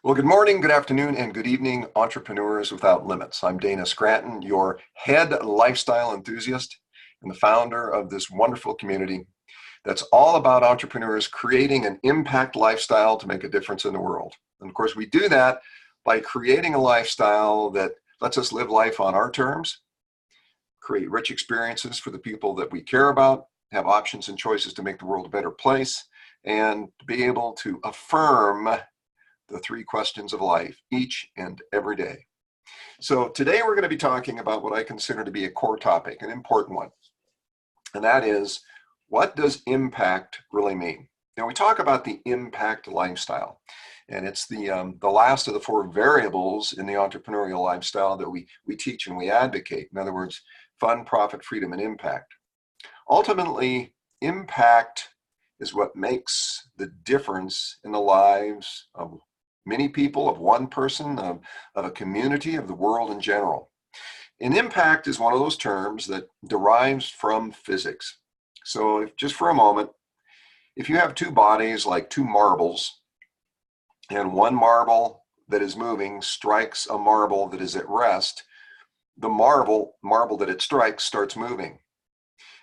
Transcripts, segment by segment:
Well, good morning, good afternoon, and good evening, entrepreneurs without limits. I'm Dana Scranton, your head lifestyle enthusiast and the founder of this wonderful community that's all about entrepreneurs creating an impact lifestyle to make a difference in the world. And of course, we do that by creating a lifestyle that lets us live life on our terms, create rich experiences for the people that we care about, have options and choices to make the world a better place, and be able to affirm the three questions of life each and every day. So today we're going to be talking about what I consider to be a core topic, an important one, and that is, what does impact really mean? Now we talk about the impact lifestyle, and it's the last of the four variables in the entrepreneurial lifestyle that we teach and we advocate. In other words, fun, profit, freedom, and impact. Ultimately, impact is what makes the difference in the lives of many people, of one person, of a community, of the world in general. And impact is one of those terms that derives from physics. So just for a moment, if you have two bodies like two marbles, and one marble that is moving strikes a marble that is at rest, the marble that it strikes starts moving.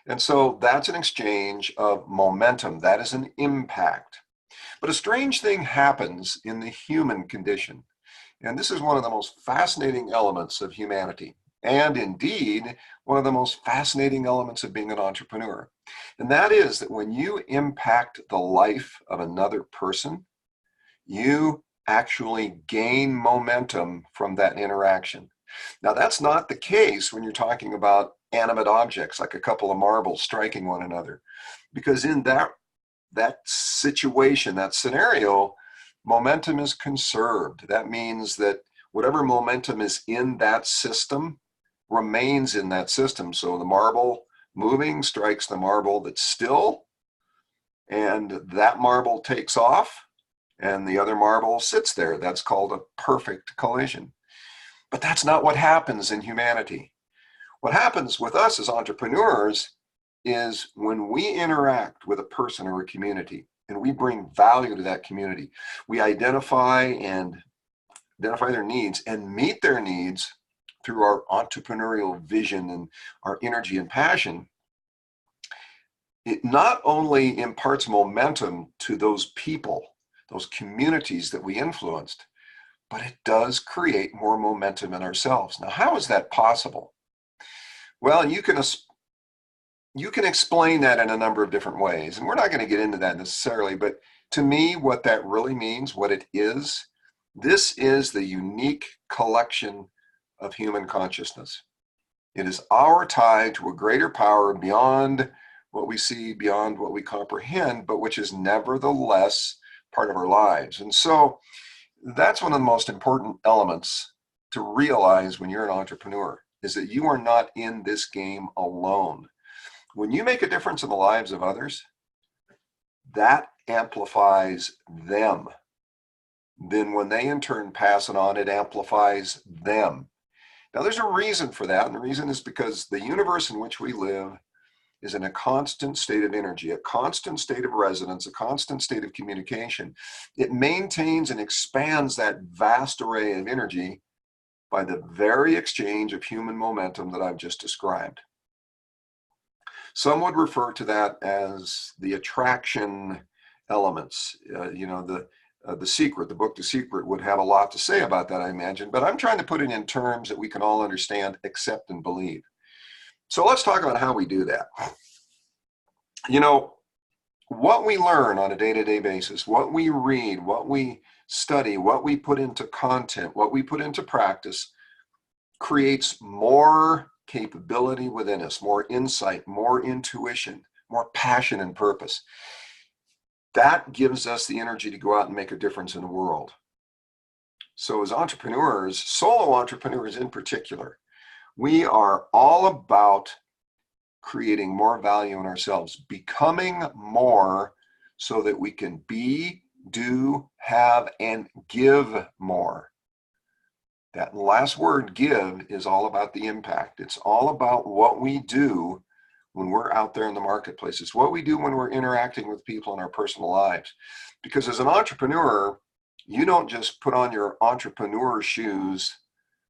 And so that's an exchange of momentum. That is an impact. But a strange thing happens in the human condition. And this is one of the most fascinating elements of humanity. And indeed, one of the most fascinating elements of being an entrepreneur. And that is that when you impact the life of another person, you actually gain momentum from that interaction. Now, that's not the case when you're talking about animate objects like a couple of marbles striking one another, because in that situation, that scenario, momentum is conserved. That means that whatever momentum is in that system remains in that system. So the marble moving strikes the marble that's still, and that marble takes off, and the other marble sits there. That's called a perfect collision. But that's not what happens in humanity. What happens with us as entrepreneurs is when we interact with a person or a community and we bring value to that community, we identify their needs and meet their needs through our entrepreneurial vision and our energy and passion. It not only imparts momentum to those people, those communities that we influenced, but it does create more momentum in ourselves. Now, how is that possible? Well, you can explain that in a number of different ways, and we're not going to get into that necessarily, but to me, what that really means, what it is, this is the unique collection of human consciousness. It is our tie to a greater power beyond what we see, beyond what we comprehend, but which is nevertheless part of our lives. And so that's one of the most important elements to realize when you're an entrepreneur, is that you are not in this game alone. When you make a difference in the lives of others, that amplifies them. Then when they in turn pass it on, it amplifies them. Now there's a reason for that, and the reason is because the universe in which we live is in a constant state of energy, a constant state of resonance, a constant state of communication. It maintains and expands that vast array of energy by the very exchange of human momentum that I've just described. Some would refer to that as the attraction elements. The Secret, the book The Secret, would have a lot to say about that, I imagine, but I'm trying to put it in terms that we can all understand, accept, and believe. So let's talk about how we do that. What we learn on a day-to-day basis, what we read, what we study, what we put into content, what we put into practice, creates more capability within us, more insight, more intuition, more passion and purpose. That gives us the energy to go out and make a difference in the world. So as entrepreneurs, solo entrepreneurs in particular, we are all about creating more value in ourselves, becoming more so that we can be, do, have, and give more. That last word, give, is all about the impact. It's all about what we do when we're out there in the marketplace. It's what we do when we're interacting with people in our personal lives. Because as an entrepreneur, You don't just put on your entrepreneur shoes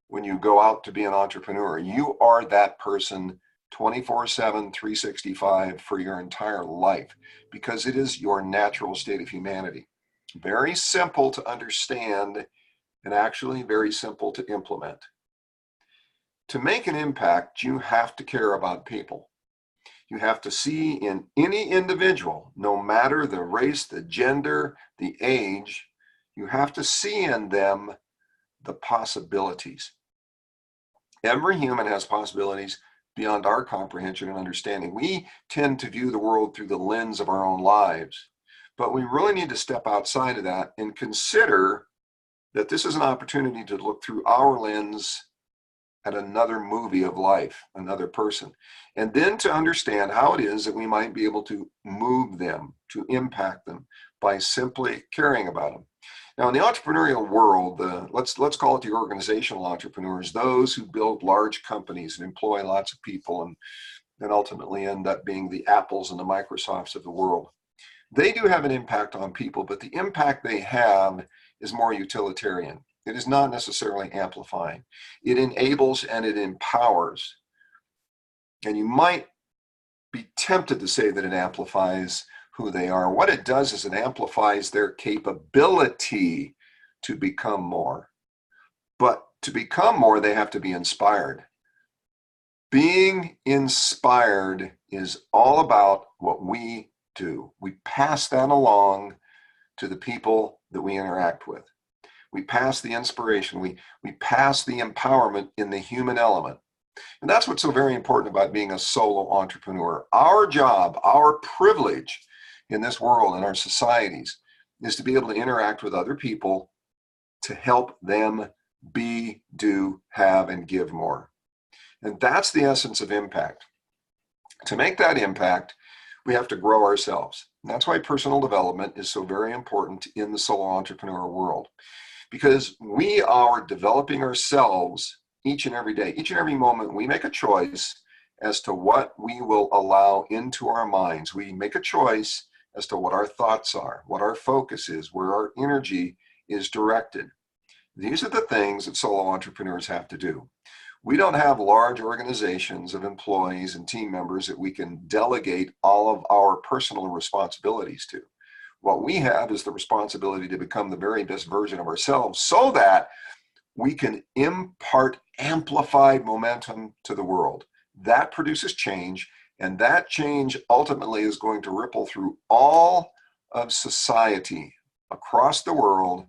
when you go out to be an entrepreneur. You are that person 24/7, 365 for your entire life because it is your natural state of humanity. Very simple to understand and actually very simple to implement. To make an impact, you have to care about people. You have to see in any individual, no matter the race, the gender, the age, you have to see in them the possibilities. Every human has possibilities beyond our comprehension and understanding. We tend to view the world through the lens of our own lives, but we really need to step outside of that and consider that this is an opportunity to look through our lens at another movie of life, another person, and then to understand how it is that we might be able to move them, to impact them by simply caring about them. Now, in the entrepreneurial world, let's call it the organizational entrepreneurs, those who build large companies and employ lots of people and ultimately end up being the Apples and the Microsofts of the world. They do have an impact on people, but the impact they have is more utilitarian. It is not necessarily amplifying. It enables and it empowers. And you might be tempted to say that it amplifies who they are. What it does is it amplifies their capability to become more. But to become more, they have to be inspired. Being inspired is all about what we do. We pass that along to the people that we interact with. We pass the inspiration. We pass the empowerment in the human element. And that's what's so very important about being a solo entrepreneur. Our job, our privilege in this world, in our societies, is to be able to interact with other people to help them be, do, have, and give more. And that's the essence of impact. To make that impact, we have to grow ourselves. And that's why personal development is so very important in the solo entrepreneur world. Because we are developing ourselves each and every day. Each and every moment, we make a choice as to what we will allow into our minds. We make a choice as to what our thoughts are, what our focus is, where our energy is directed. These are the things that solo entrepreneurs have to do. We don't have large organizations of employees and team members that we can delegate all of our personal responsibilities to. What we have is the responsibility to become the very best version of ourselves so that we can impart amplified momentum to the world. That produces change, and that change ultimately is going to ripple through all of society across the world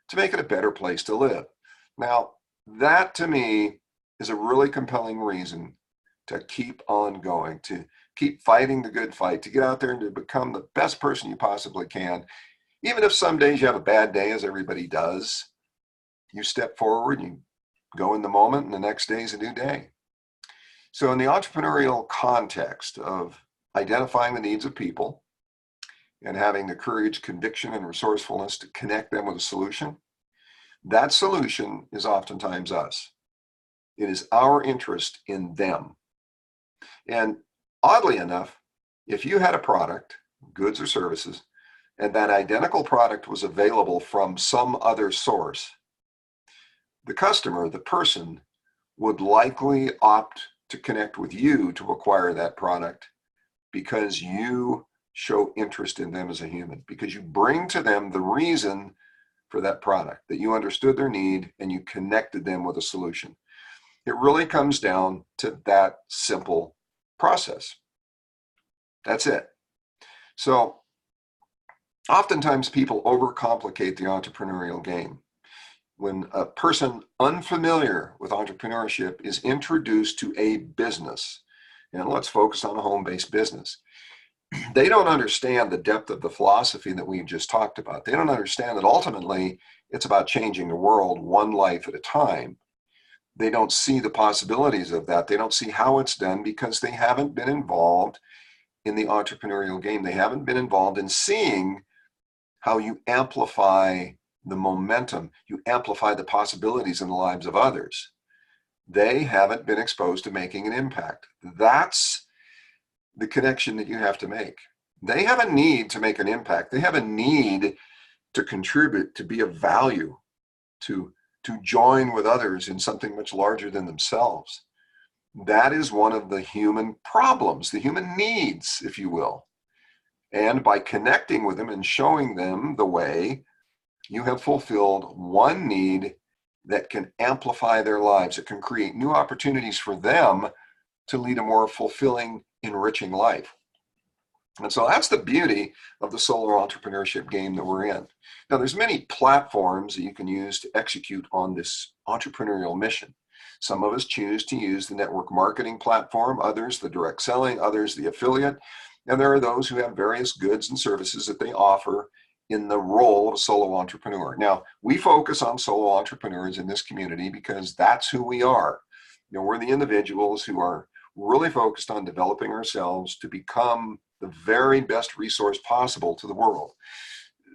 to make it a better place to live. Now, that to me is a really compelling reason to keep on going, to keep fighting the good fight, to get out there and to become the best person you possibly can. Even if some days you have a bad day, as everybody does, you step forward, you go in the moment, and the next day is a new day. So in the entrepreneurial context of identifying the needs of people and having the courage, conviction, and resourcefulness to connect them with a solution, that solution is oftentimes us. It is our interest in them. And oddly enough, if you had a product, goods or services, and that identical product was available from some other source, the customer, the person, would likely opt to connect with you to acquire that product because you show interest in them as a human, because you bring to them the reason for that product, that you understood their need and you connected them with a solution. It really comes down to that simple process. That's it. So oftentimes people overcomplicate the entrepreneurial game. When a person unfamiliar with entrepreneurship is introduced to a business, and let's focus on a home-based business, they don't understand the depth of the philosophy that we've just talked about. They don't understand that ultimately it's about changing the world one life at a time. They don't see the possibilities of that. They don't see how it's done because they haven't been involved in the entrepreneurial game. They haven't been involved in seeing how you amplify the momentum, you amplify the possibilities in the lives of others. They haven't been exposed to making an impact. That's the connection that you have to make. They have a need to make an impact. They have a need to contribute, to be of value, to join with others in something much larger than themselves. That is one of the human problems, the human needs, if you will. And by connecting with them and showing them the way, you have fulfilled one need that can amplify their lives. It can create new opportunities for them to lead a more fulfilling, enriching life. And so that's the beauty of the solo entrepreneurship game that we're in. Now, there's many platforms that you can use to execute on this entrepreneurial mission. Some of us choose to use the network marketing platform, others the direct selling, others the affiliate. And there are those who have various goods and services that they offer in the role of a solo entrepreneur. Now, we focus on solo entrepreneurs in this community because that's who we are. We're the individuals who are really focused on developing ourselves to become the very best resource possible to the world.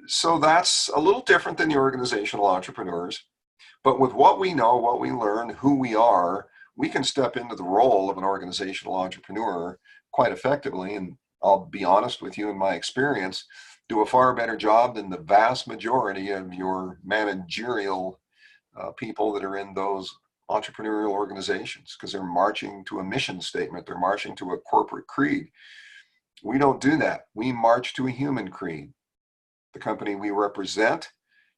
So that's a little different than the organizational entrepreneurs. But with what we know, what we learn, who we are, we can step into the role of an organizational entrepreneur quite effectively. And I'll be honest with you, in my experience, do a far better job than the vast majority of your managerial people that are in those entrepreneurial organizations, because they're marching to a mission statement. They're marching to a corporate creed. We don't do that. We march to a human creed. The company we represent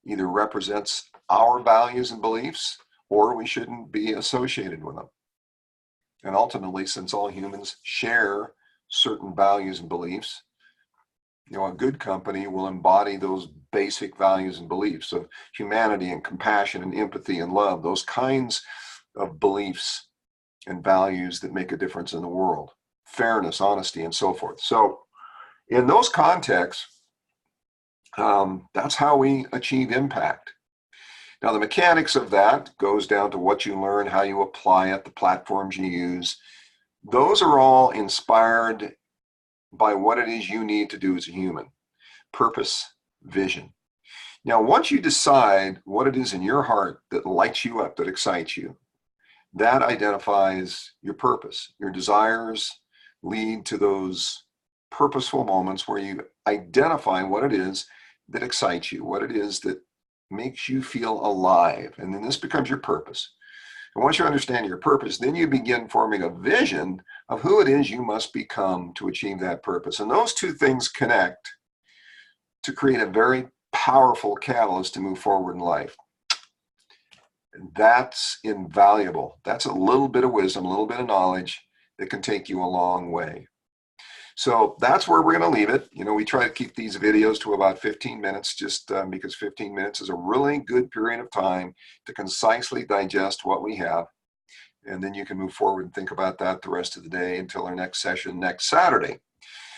either represents our values and beliefs, or we shouldn't be associated with them. And ultimately, since all humans share certain values and beliefs, a good company will embody those basic values and beliefs of humanity and compassion and empathy and love, those kinds of beliefs and values that make a difference in the world, fairness, honesty, and so forth. So in those contexts, that's how we achieve impact. Now, the mechanics of that goes down to what you learn, how you apply it, the platforms you use. Those are all inspired by what it is you need to do as a human. Purpose, vision. Now, once you decide what it is in your heart that lights you up, that excites you, that identifies your purpose. Your desires lead to those purposeful moments where you identify what it is that excites you, what it is that makes you feel alive. And then this becomes your purpose. And once you understand your purpose, then you begin forming a vision of who it is you must become to achieve that purpose. And those two things connect to create a very powerful catalyst to move forward in life. And that's invaluable. That's a little bit of wisdom, a little bit of knowledge that can take you a long way. So that's where we're going to leave it. We try to keep these videos to about 15 minutes just because 15 minutes is a really good period of time to concisely digest what we have. And then you can move forward and think about that the rest of the day until our next session next Saturday.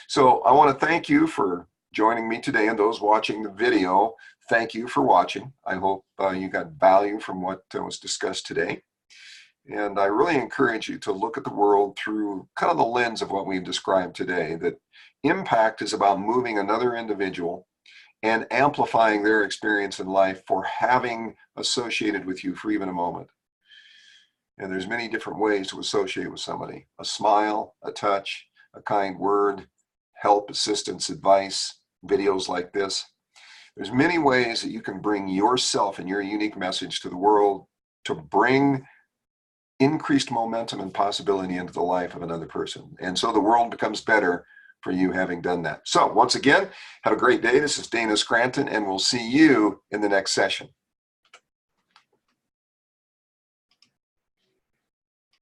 So I want to thank you for joining me today, and those watching the video, thank you for watching. I hope you got value from what was discussed today. And I really encourage you to look at the world through kind of the lens of what we've described today, that impact is about moving another individual and amplifying their experience in life for having associated with you for even a moment. And there's many different ways to associate with somebody: a smile, a touch, a kind word, help, assistance, advice, videos like this. There's many ways that you can bring yourself and your unique message to the world to bring increased momentum and possibility into the life of another person. And so the world becomes better for you having done that. So once again, have a great day. This is Dana Scranton, and we'll see you in the next session.